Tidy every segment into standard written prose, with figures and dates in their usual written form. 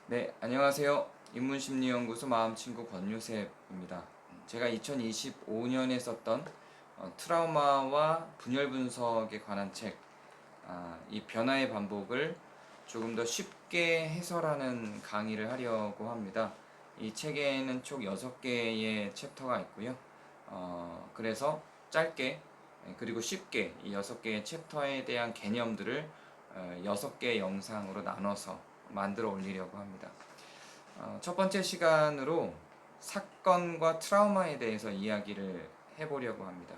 네, 안녕하세요. 인문심리연구소 마음친구 권유셉입니다. 제가 2025년에 썼던 트라우마와 분열 분석에 관한 책, 이 변화의 반복을 조금 더 쉽게 해설하는 강의를 하려고 합니다. 이 책에는 총 6개의 챕터가 있고요. 그래서 짧게 그리고 쉽게 이 6개의 챕터에 대한 개념들을 6개의 영상으로 나눠서 만들어 올리려고 합니다. 첫 번째 시간으로 사건과 트라우마에 대해서 이야기를 해보려고 합니다.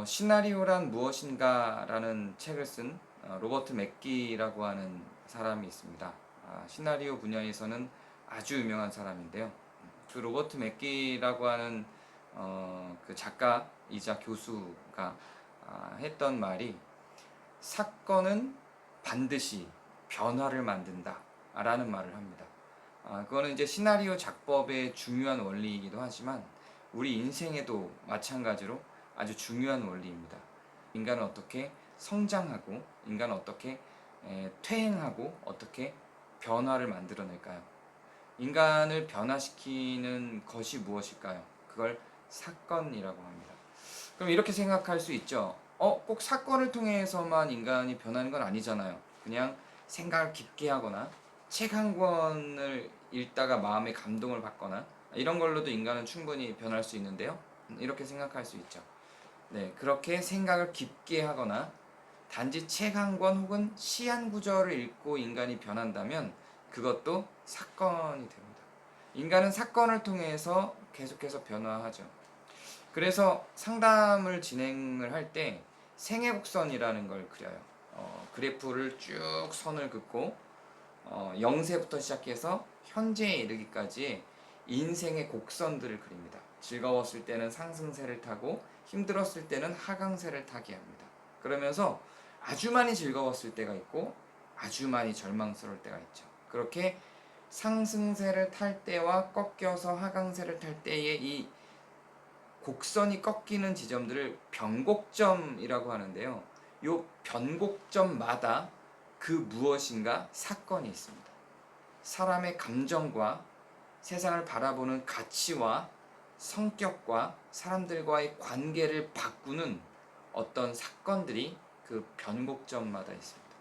시나리오란 무엇인가라는 책을 쓴 로버트 맥기라고 하는 사람이 있습니다. 시나리오 분야에서는 아주 유명한 사람인데요. 그 로버트 맥기라고 하는 그 작가이자 교수가 했던 말이 사건은 반드시 변화를 만든다 라는 말을 합니다. 그거는 이제 시나리오 작법의 중요한 원리이기도 하지만 우리 인생에도 마찬가지로 아주 중요한 원리입니다. 인간은 어떻게 성장하고 인간은 어떻게 퇴행하고 어떻게 변화를 만들어낼까요? 인간을 변화시키는 것이 무엇일까요? 그걸 사건이라고 합니다. 그럼 이렇게 생각할 수 있죠. 꼭 사건을 통해서만 인간이 변하는 건 아니잖아요. 그냥 생각을 깊게 하거나 책 한 권을 읽다가 마음의 감동을 받거나 이런 걸로도 인간은 충분히 변할 수 있는데요. 이렇게 생각할 수 있죠. 네, 그렇게 생각을 깊게 하거나 단지 책 한 권 혹은 시 한 구절을 읽고 인간이 변한다면 그것도 사건이 됩니다. 인간은 사건을 통해서 계속해서 변화하죠. 그래서 상담을 진행을 할 때 생애곡선이라는 걸 그려요. 그래프를 쭉 선을 긋고 0세부터 시작해서 현재에 이르기까지 인생의 곡선들을 그립니다. 즐거웠을 때는 상승세를 타고 힘들었을 때는 하강세를 타게 합니다. 그러면서 아주 많이 즐거웠을 때가 있고 아주 많이 절망스러울 때가 있죠. 그렇게 상승세를 탈 때와 꺾여서 하강세를 탈 때의 이 곡선이 꺾이는 지점들을 변곡점이라고 하는데요. 이 변곡점마다 그 무엇인가 사건이 있습니다. 사람의 감정과 세상을 바라보는 가치와 성격과 사람들과의 관계를 바꾸는 어떤 사건들이 그 변곡점마다 있습니다.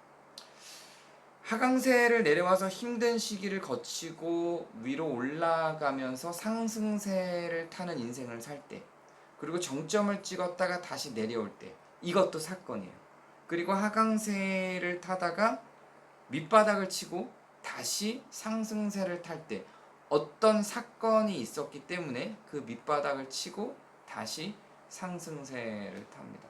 하강세를 내려와서 힘든 시기를 거치고 위로 올라가면서 상승세를 타는 인생을 살 때, 그리고 정점을 찍었다가 다시 내려올 때, 이것도 사건이에요. 그리고 하강세를 타다가 밑바닥을 치고 다시 상승세를 탈 때 어떤 사건이 있었기 때문에 그 밑바닥을 치고 다시 상승세를 탑니다.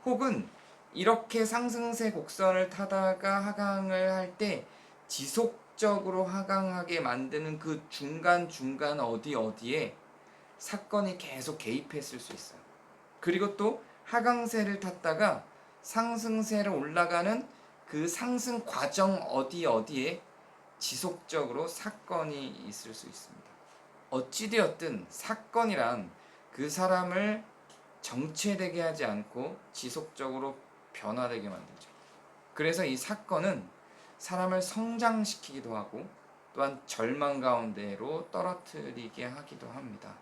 혹은 이렇게 상승세 곡선을 타다가 하강을 할 때 지속적으로 하강하게 만드는 그 중간중간 어디에 사건이 계속 개입했을 수 있어요. 그리고 또 하강세를 탔다가 상승세를 올라가는 그 상승 과정 어디에 지속적으로 사건이 있을 수 있습니다. 어찌되었든 사건이란 그 사람을 정체되게 하지 않고 지속적으로 변화되게 만들죠. 그래서 이 사건은 사람을 성장시키기도 하고 또한 절망 가운데로 떨어뜨리게 하기도 합니다.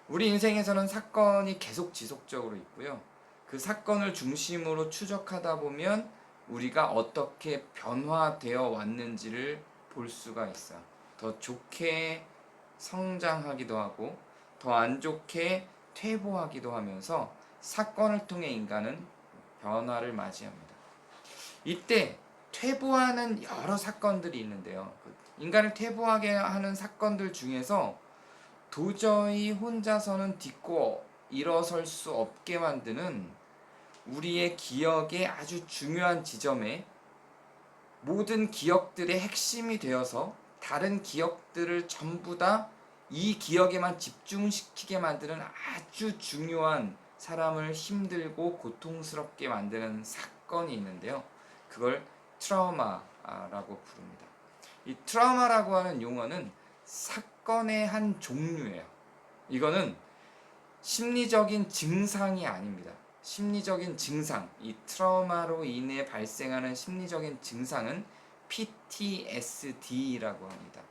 우리 인생에서는 사건이 계속 지속적으로 있고요. 그 사건을 중심으로 추적하다 보면 우리가 어떻게 변화되어 왔는지를 볼 수가 있어요. 더 좋게 성장하기도 하고 더 안 좋게 퇴보하기도 하면서 사건을 통해 인간은 변화를 맞이합니다. 이때 퇴보하는 여러 사건들이 있는데요. 인간을 퇴보하게 하는 사건들 중에서 도저히 혼자서는 딛고 일어설 수 없게 만드는 우리의 기억의 아주 중요한 지점에 모든 기억들의 핵심이 되어서 다른 기억들을 전부 다 이 기억에만 집중시키게 만드는 아주 중요한 사람을 힘들고 고통스럽게 만드는 사건이 있는데요. 그걸 트라우마라고 부릅니다. 이 트라우마라고 하는 용어는 사건의 한 종류예요. 이거는 심리적인 증상이 아닙니다. 심리적인 증상, 이 트라우마로 인해 발생하는 심리적인 증상은 PTSD라고 합니다.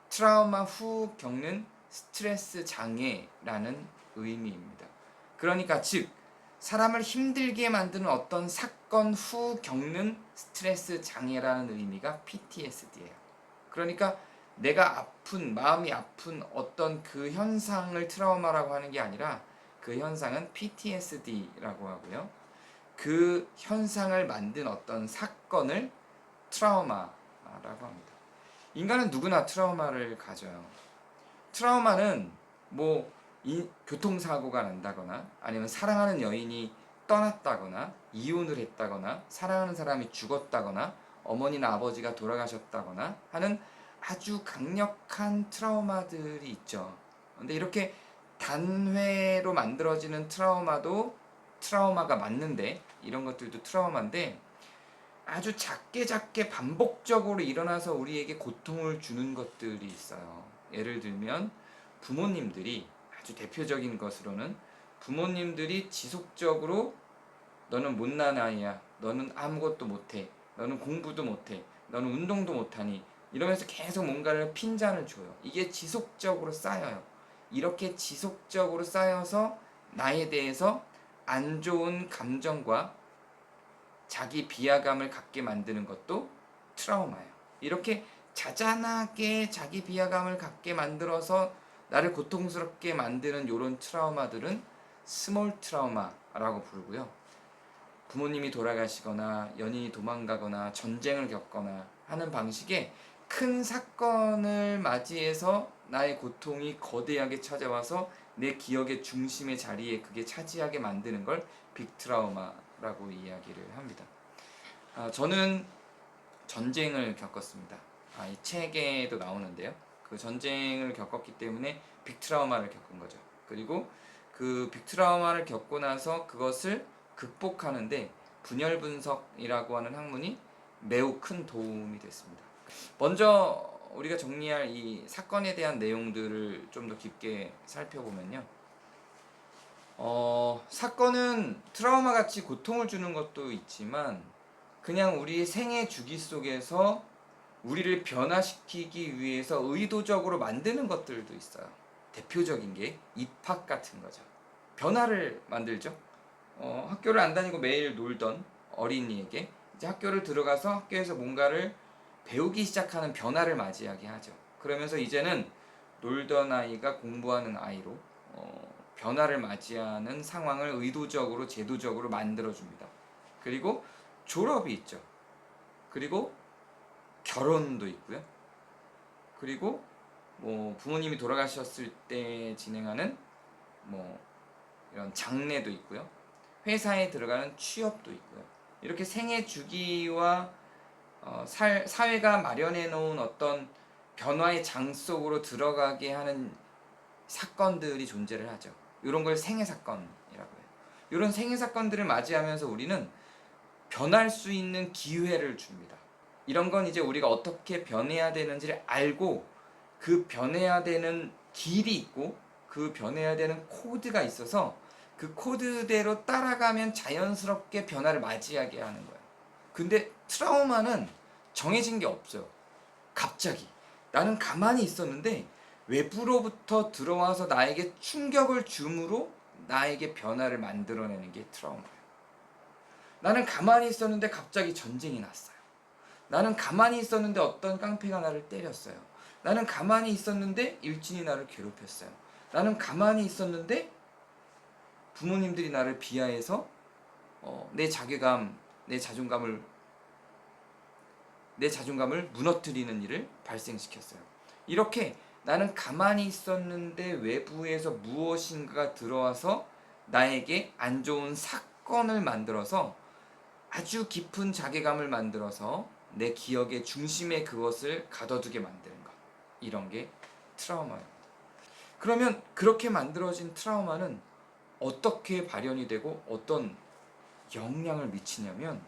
트라우마 후 겪는 스트레스 장애라는 의미입니다. 그러니까 즉 사람을 힘들게 만드는 어떤 사건 후 겪는 스트레스 장애라는 의미가 PTSD예요. 그러니까 내가 마음이 아픈 어떤 그 현상을 트라우마라고 하는 게 아니라 그 현상은 PTSD라고 하고요. 그 현상을 만든 어떤 사건을 트라우마라고 합니다. 인간은 누구나 트라우마를 가져요. 트라우마는 뭐 교통사고가 난다거나 아니면 사랑하는 여인이 떠났다거나 이혼을 했다거나 사랑하는 사람이 죽었다거나 어머니나 아버지가 돌아가셨다거나 하는 아주 강력한 트라우마들이 있죠. 근데 이렇게 단회로 만들어지는 트라우마도 트라우마가 맞는데 이런 것들도 트라우마인데 아주 작게 반복적으로 일어나서 우리에게 고통을 주는 것들이 있어요. 예를 들면 부모님들이 아주 대표적인 것으로는 부모님들이 지속적으로 너는 못난 아이야. 너는 아무것도 못해. 너는 공부도 못해. 너는 운동도 못하니. 이러면서 계속 뭔가를 핀잔을 줘요. 이게 지속적으로 쌓여요. 이렇게 지속적으로 쌓여서 나에 대해서 안 좋은 감정과 자기 비하감을 갖게 만드는 것도 트라우마예요. 이렇게 자잘하게 자기 비하감을 갖게 만들어서 나를 고통스럽게 만드는 이런 트라우마들은 스몰 트라우마라고 부르고요. 부모님이 돌아가시거나 연인이 도망가거나 전쟁을 겪거나 하는 방식의 큰 사건을 맞이해서 나의 고통이 거대하게 찾아와서 내 기억의 중심의 자리에 그게 차지하게 만드는 걸 빅트라우마라고 이야기를 합니다. 저는 전쟁을 겪었습니다. 이 책에도 나오는데요. 그 전쟁을 겪었기 때문에 빅트라우마를 겪은 거죠. 그리고 그 빅트라우마를 겪고 나서 그것을 극복하는데 분열 분석이라고 하는 학문이 매우 큰 도움이 됐습니다. 먼저 우리가 정리할 이 사건에 대한 내용들을 좀 더 깊게 살펴보면요. 사건은 트라우마 같이 고통을 주는 것도 있지만 그냥 우리 생애 주기 속에서 우리를 변화시키기 위해서 의도적으로 만드는 것들도 있어요. 대표적인 게 입학 같은 거죠. 변화를 만들죠. 학교를 안 다니고 매일 놀던 어린이에게 이제 학교를 들어가서 학교에서 뭔가를 배우기 시작하는 변화를 맞이하게 하죠. 그러면서 이제는 놀던 아이가 공부하는 아이로 변화를 맞이하는 상황을 의도적으로 제도적으로 만들어줍니다. 그리고 졸업이 있죠. 그리고 결혼도 있고요. 그리고 뭐 부모님이 돌아가셨을 때 진행하는 뭐 이런 장례도 있고요. 회사에 들어가는 취업도 있고요. 이렇게 생애 주기와 사회가 마련해 놓은 어떤 변화의 장 속으로 들어가게 하는 사건들이 존재를 하죠. 이런 걸 생애 사건이라고 해요. 이런 생애 사건들을 맞이하면서 우리는 변할 수 있는 기회를 줍니다. 이런 건 이제 우리가 어떻게 변해야 되는지를 알고 그 변해야 되는 길이 있고 그 변해야 되는 코드가 있어서 그 코드대로 따라가면 자연스럽게 변화를 맞이하게 하는 거예요. 근데 트라우마는 정해진 게 없어요. 갑자기 나는 가만히 있었는데 외부로부터 들어와서 나에게 충격을 줌으로 나에게 변화를 만들어내는 게 트라우마예요. 나는 가만히 있었는데 갑자기 전쟁이 났어요. 나는 가만히 있었는데 어떤 깡패가 나를 때렸어요. 나는 가만히 있었는데 일진이 나를 괴롭혔어요. 나는 가만히 있었는데 부모님들이 나를 비하해서 내 자괴감, 내 자존감을 무너뜨리는 일을 발생시켰어요. 이렇게 나는 가만히 있었는데 외부에서 무엇인가가 들어와서 나에게 안 좋은 사건을 만들어서 아주 깊은 자괴감을 만들어서 내 기억의 중심에 그것을 가둬두게 만드는 것. 이런 게 트라우마입니다. 그러면 그렇게 만들어진 트라우마는 어떻게 발현이 되고 어떤 영향을 미치냐면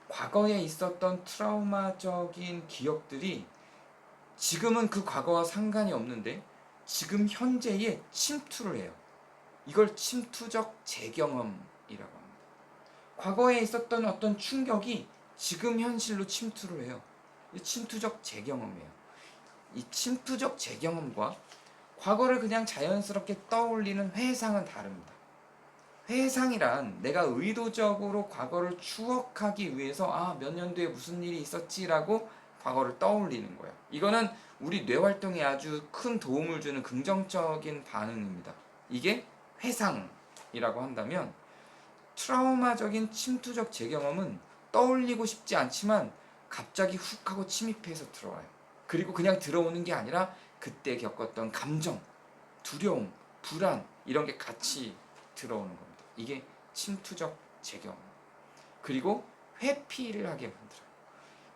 과거에 있었던 트라우마적인 기억들이 지금은 그 과거와 상관이 없는데 지금 현재에 침투를 해요. 이걸 침투적 재경험이라고 합니다. 과거에 있었던 어떤 충격이 지금 현실로 침투를 해요. 이 침투적 재경험이에요. 이 침투적 재경험과 과거를 그냥 자연스럽게 떠올리는 회상은 다릅니다. 회상이란 내가 의도적으로 과거를 추억하기 위해서 몇 년도에 무슨 일이 있었지라고 과거를 떠올리는 거예요. 이거는 우리 뇌 활동에 아주 큰 도움을 주는 긍정적인 반응입니다. 이게 회상이라고 한다면 트라우마적인 침투적 재경험은 떠올리고 싶지 않지만 갑자기 훅 하고 침입해서 들어와요. 그리고 그냥 들어오는 게 아니라 그때 겪었던 감정, 두려움, 불안 이런 게 같이 들어오는 겁니다. 이게 침투적 재경험. 그리고 회피를 하게 만들어요.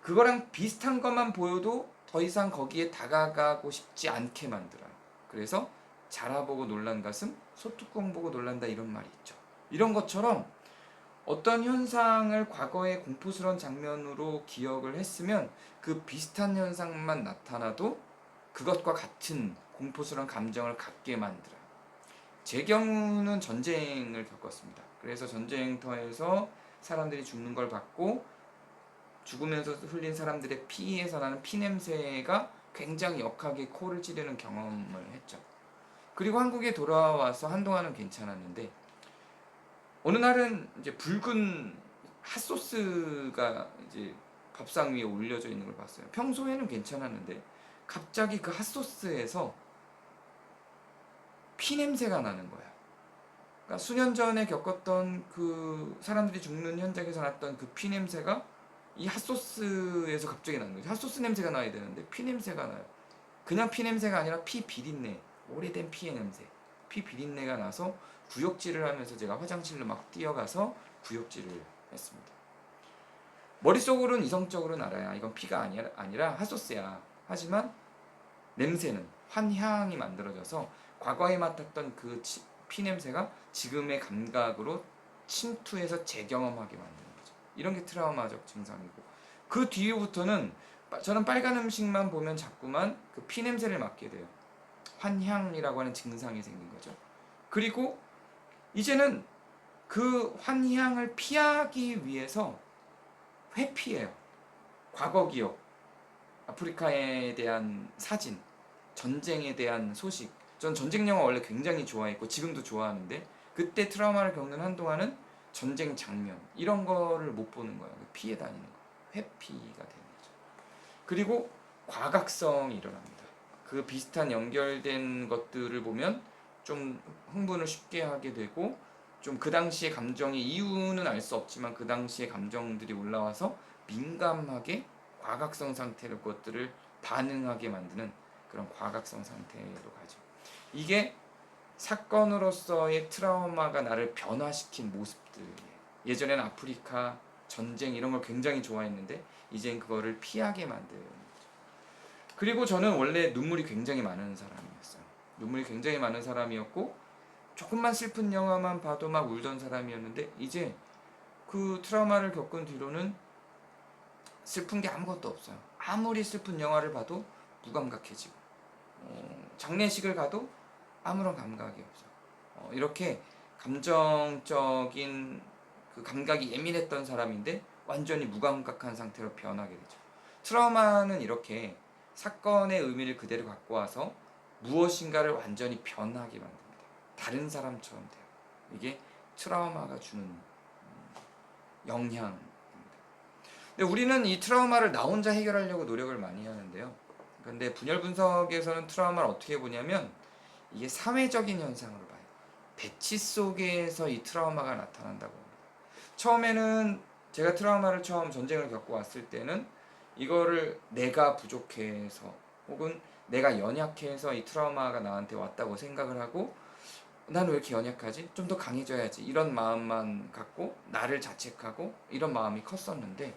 그거랑 비슷한 것만 보여도 더 이상 거기에 다가가고 싶지 않게 만들어요. 그래서 자라보고 놀란 가슴, 소뚜껑 보고 놀란다 이런 말이 있죠. 이런 것처럼 어떤 현상을 과거의 공포스러운 장면으로 기억을 했으면 그 비슷한 현상만 나타나도 그것과 같은 공포스러운 감정을 갖게 만들어요. 제 경우는 전쟁을 겪었습니다. 그래서 전쟁터에서 사람들이 죽는 걸 봤고 죽으면서 흘린 사람들의 피에서 나는 피냄새가 굉장히 역하게 코를 찌르는 경험을 했죠. 그리고 한국에 돌아와서 한동안은 괜찮았는데 어느 날은 이제 붉은 핫소스가 이제 밥상 위에 올려져 있는 걸 봤어요. 평소에는 괜찮았는데 갑자기 그 핫소스에서 피 냄새가 나는 거야. 그러니까 수년 전에 겪었던 그 사람들이 죽는 현장에서 났던 그 피 냄새가 이 핫소스에서 갑자기 나는 거죠. 핫소스 냄새가 나야 되는데 피 냄새가 나요. 그냥 피 냄새가 아니라 피 비린내, 오래된 피의 냄새, 피 비린내가 나서 구역질을 하면서 제가 화장실로 막 뛰어가서 구역질을 했습니다. 머릿속으로는 이성적으로는 알아요. 이건 피가 아니라 핫소스야. 하지만 냄새는 환향이 만들어져서 과거에 맡았던 그 피 냄새가 지금의 감각으로 침투해서 재경험하게 만드는 거죠. 이런 게 트라우마적 증상이고 그 뒤부터는 저는 빨간 음식만 보면 자꾸만 그 피 냄새를 맡게 돼요. 환향이라고 하는 증상이 생긴 거죠. 그리고 이제는 그 환향을 피하기 위해서 회피해요. 과거 기억, 아프리카에 대한 사진, 전쟁에 대한 소식. 전 전쟁 영화 원래 굉장히 좋아했고 지금도 좋아하는데 그때 트라우마를 겪는 한동안은 전쟁 장면 이런 거를 못 보는 거예요. 피해 다니는 거. 회피가 되는 거죠. 그리고 과각성이 일어납니다. 그 비슷한 연결된 것들을 보면 좀 흥분을 쉽게 하게 되고 좀 그 당시의 감정의 이유는 알 수 없지만 그 당시의 감정들이 올라와서 민감하게 과각성 상태로 그것들을 반응하게 만드는 그런 과각성 상태로 가죠. 이게 사건으로서의 트라우마가 나를 변화시킨 모습들이에요. 예전에는 아프리카, 전쟁 이런 걸 굉장히 좋아했는데 이젠 그거를 피하게 만드는 거죠. 그리고 저는 원래 눈물이 굉장히 많은 사람이었어요. 눈물이 굉장히 많은 사람이었고 조금만 슬픈 영화만 봐도 막 울던 사람이었는데 이제 그 트라우마를 겪은 뒤로는 슬픈 게 아무것도 없어요. 아무리 슬픈 영화를 봐도 무감각해지고 장례식을 가도 아무런 감각이 없어요. 이렇게 감정적인 그 감각이 예민했던 사람인데 완전히 무감각한 상태로 변하게 되죠. 트라우마는 이렇게 사건의 의미를 그대로 갖고 와서 무엇인가를 완전히 변하게 만듭니다. 다른 사람처럼 돼요. 이게 트라우마가 주는 영향입니다. 근데 우리는 이 트라우마를 나 혼자 해결하려고 노력을 많이 하는데요. 근데 분열 분석에서는 트라우마를 어떻게 보냐면 이게 사회적인 현상으로 봐요. 배치 속에서 이 트라우마가 나타난다고 합니다. 처음에는 제가 트라우마를 처음 전쟁을 겪고 왔을 때는 이거를 내가 부족해서 혹은 내가 연약해서 이 트라우마가 나한테 왔다고 생각을 하고 난 왜 이렇게 연약하지? 좀 더 강해져야지 이런 마음만 갖고 나를 자책하고 이런 마음이 컸었는데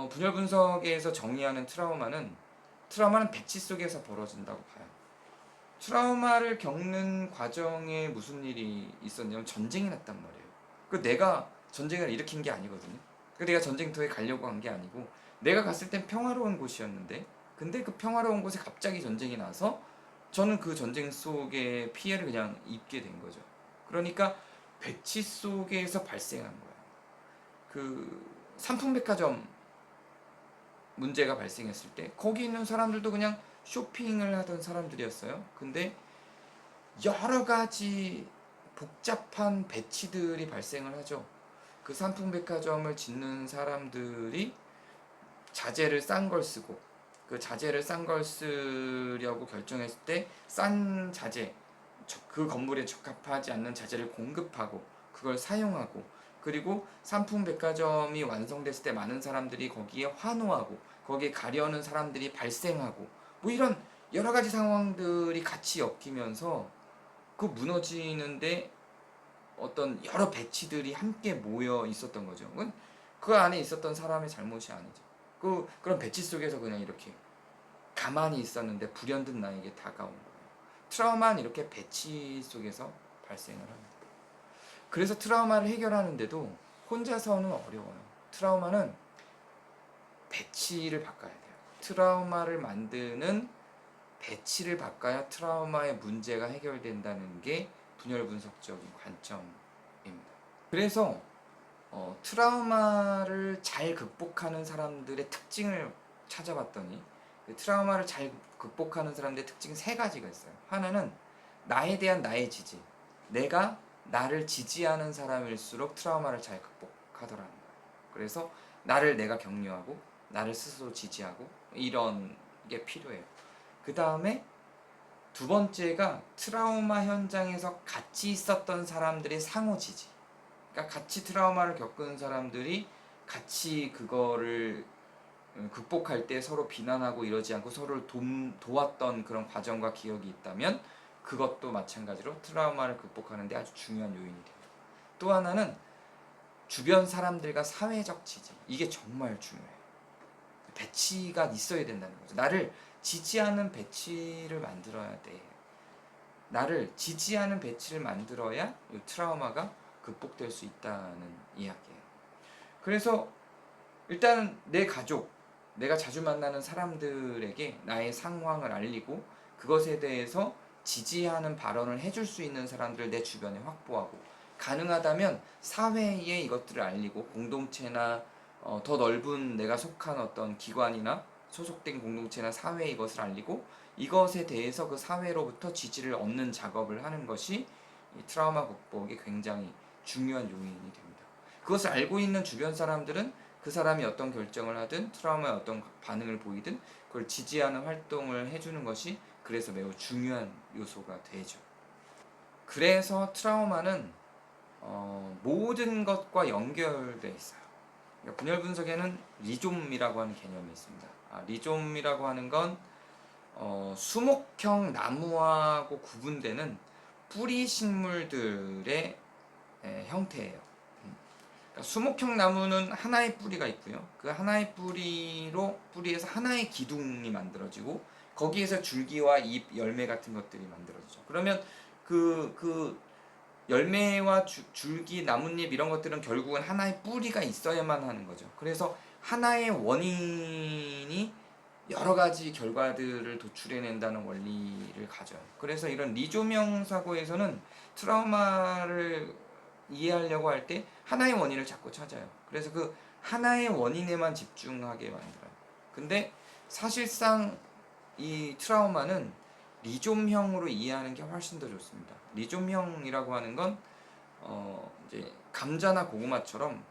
분열 분석에서 정의하는 트라우마는 배치 속에서 벌어진다고 봐요. 트라우마를 겪는 과정에 무슨 일이 있었냐면 전쟁이 났단 말이에요. 그 내가 전쟁을 일으킨 게 아니거든요. 그 내가 전쟁터에 가려고 한 게 아니고 내가 갔을 땐 평화로운 곳이었는데 근데 그 평화로운 곳에 갑자기 전쟁이 나서 저는 그 전쟁 속에 피해를 그냥 입게 된 거죠. 그러니까 배치 속에서 발생한 거예요. 그 삼풍백화점 문제가 발생했을 때 거기 있는 사람들도 그냥 쇼핑을 하던 사람들이었어요. 근데 여러 가지 복잡한 배치들이 발생을 하죠. 그 삼풍백화점을 짓는 사람들이 자재를 싼 걸 쓰고, 그 자재를 싼 걸 쓰려고 결정했을 때 싼 자재, 그 건물에 적합하지 않는 자재를 공급하고 그걸 사용하고, 그리고 삼풍백화점이 완성됐을 때 많은 사람들이 거기에 환호하고 거기에 가려는 사람들이 발생하고, 뭐 이런 여러 가지 상황들이 같이 엮이면서 그 무너지는데 어떤 여러 배치들이 함께 모여 있었던 거죠. 그 안에 있었던 사람의 잘못이 아니죠. 그런 배치 속에서 그냥 이렇게 가만히 있었는데 불현듯 나에게 다가온 거예요. 트라우마는 이렇게 배치 속에서 발생을 합니다. 그래서 트라우마를 해결하는데도 혼자서는 어려워요. 트라우마는 배치를 바꿔야 돼요. 트라우마를 만드는 배치를 바꿔야 트라우마의 문제가 해결된다는 게 분열 분석적인 관점입니다. 그래서 트라우마를 잘 극복하는 사람들의 특징을 찾아봤더니, 그 트라우마를 잘 극복하는 사람들의 특징 세 가지가 있어요. 하나는 나에 대한 나의 지지. 내가 나를 지지하는 사람일수록 트라우마를 잘 극복하더라는 거예요. 그래서 나를 내가 격려하고 나를 스스로 지지하고 이런 게 필요해요. 그 다음에 두 번째가 트라우마 현장에서 같이 있었던 사람들의 상호 지지. 그러니까 같이 트라우마를 겪은 사람들이 같이 그거를 극복할 때 서로 비난하고 이러지 않고 서로를 도왔던 그런 과정과 기억이 있다면 그것도 마찬가지로 트라우마를 극복하는 데 아주 중요한 요인이 됩니다. 또 하나는 주변 사람들과 사회적 지지. 이게 정말 중요해요. 배치가 있어야 된다는 거죠. 나를 지지하는 배치를 만들어야 돼. 나를 지지하는 배치를 만들어야 이 트라우마가 극복될 수 있다는 이야기예요. 그래서 일단 내 가족, 내가 자주 만나는 사람들에게 나의 상황을 알리고 그것에 대해서 지지하는 발언을 해줄 수 있는 사람들을 내 주변에 확보하고, 가능하다면 사회에 이것들을 알리고 공동체나 더 넓은 내가 속한 어떤 기관이나 소속된 공동체나 사회에 이것을 알리고 이것에 대해서 그 사회로부터 지지를 얻는 작업을 하는 것이 이 트라우마 극복에 굉장히 중요한 요인이 됩니다. 그것을 알고 있는 주변 사람들은 그 사람이 어떤 결정을 하든 트라우마에 어떤 반응을 보이든 그걸 지지하는 활동을 해주는 것이 그래서 매우 중요한 요소가 되죠. 그래서 트라우마는 모든 것과 연결되어 있어요. 그러니까 분열 분석에는 리좀이라고 하는 개념이 있습니다. 리좀이라고 하는 건 수목형 나무하고 구분되는 뿌리 식물들의 형태예요. 그러니까 수목형 나무는 하나의 뿌리가 있고요. 그 하나의 뿌리에서 하나의 기둥이 만들어지고 거기에서 줄기와 잎, 열매 같은 것들이 만들어지죠. 그러면 그 열매와 줄기, 나뭇잎 이런 것들은 결국은 하나의 뿌리가 있어야만 하는 거죠. 그래서 하나의 원인이 여러 가지 결과들을 도출해낸다는 원리를 가져요. 그래서 이런 리조명 사고에서는 트라우마를 이해하려고 할 때 하나의 원인을 자꾸 찾아요. 그래서 그 하나의 원인에만 집중하게 만들어요. 근데 사실상 이 트라우마는 리좀형으로 이해하는 게 훨씬 더 좋습니다. 리좀형이라고 하는 건 이제 감자나 고구마처럼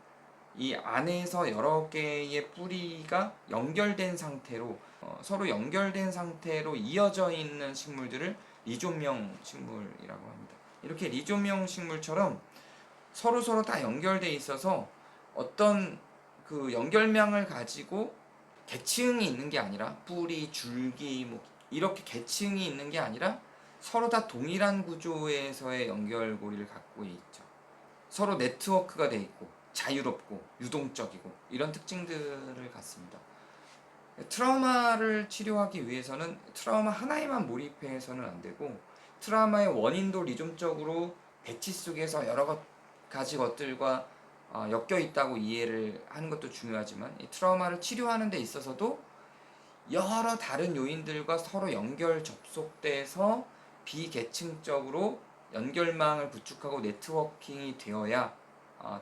이 안에서 여러 개의 뿌리가 연결된 상태로 서로 연결된 상태로 이어져 있는 식물들을 리좀형 식물이라고 합니다. 이렇게 리좀형 식물처럼 서로 다 연결돼 있어서 어떤 그 연결망을 가지고 계층이 있는 게 아니라 뿌리, 줄기 뭐 이렇게 계층이 있는 게 아니라 서로 다 동일한 구조에서의 연결고리를 갖고 있죠. 서로 네트워크가 돼 있고 자유롭고 유동적이고 이런 특징들을 갖습니다. 트라우마를 치료하기 위해서는 트라우마 하나에만 몰입해서는 안 되고 트라우마의 원인도 리좀적으로 배치 속에서 여러 가지 것들과 엮여 있다고 이해를 하는 것도 중요하지만 이 트라우마를 치료하는 데 있어서도 여러 다른 요인들과 서로 연결 접속돼서 비계층적으로 연결망을 구축하고 네트워킹이 되어야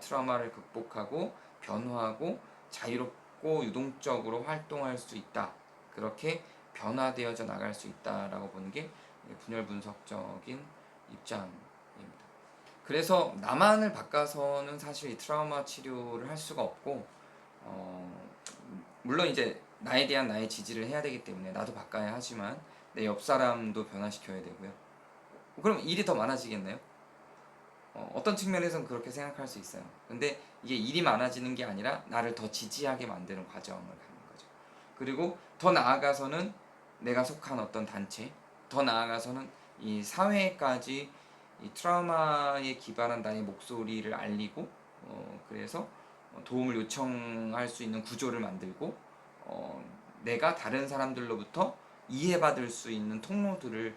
트라우마를 극복하고 변화하고 자유롭고 유동적으로 활동할 수 있다. 그렇게 변화되어져 나갈 수 있다라고 보는 게 분열 분석적인 입장입니다. 그래서 나만을 바꿔서는 사실 이 트라우마 치료를 할 수가 없고, 물론 이제 나에 대한 나의 지지를 해야 되기 때문에 나도 바꿔야 하지만 내 옆 사람도 변화시켜야 되고요. 그럼 일이 더 많아지겠나요? 어떤 측면에서는 그렇게 생각할 수 있어요. 근데 이게 일이 많아지는 게 아니라 나를 더 지지하게 만드는 과정을 가는 거죠. 그리고 더 나아가서는 내가 속한 어떤 단체, 더 나아가서는 이 사회까지 이 트라우마에 기반한 나의 목소리를 알리고, 그래서 도움을 요청할 수 있는 구조를 만들고, 내가 다른 사람들로부터 이해받을 수 있는 통로들을,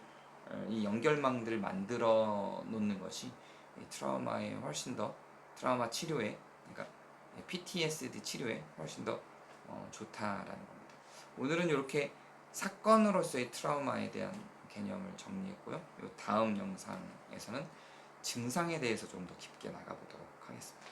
이 연결망들을 만들어 놓는 것이 이 트라우마에 훨씬 더, 트라우마 치료에, 그러니까 PTSD 치료에 훨씬 더 좋다라는 겁니다. 오늘은 이렇게 사건으로서의 트라우마에 대한 개념을 정리했고요. 요 다음 영상에서는 증상에 대해서 좀 더 깊게 나가보도록 하겠습니다.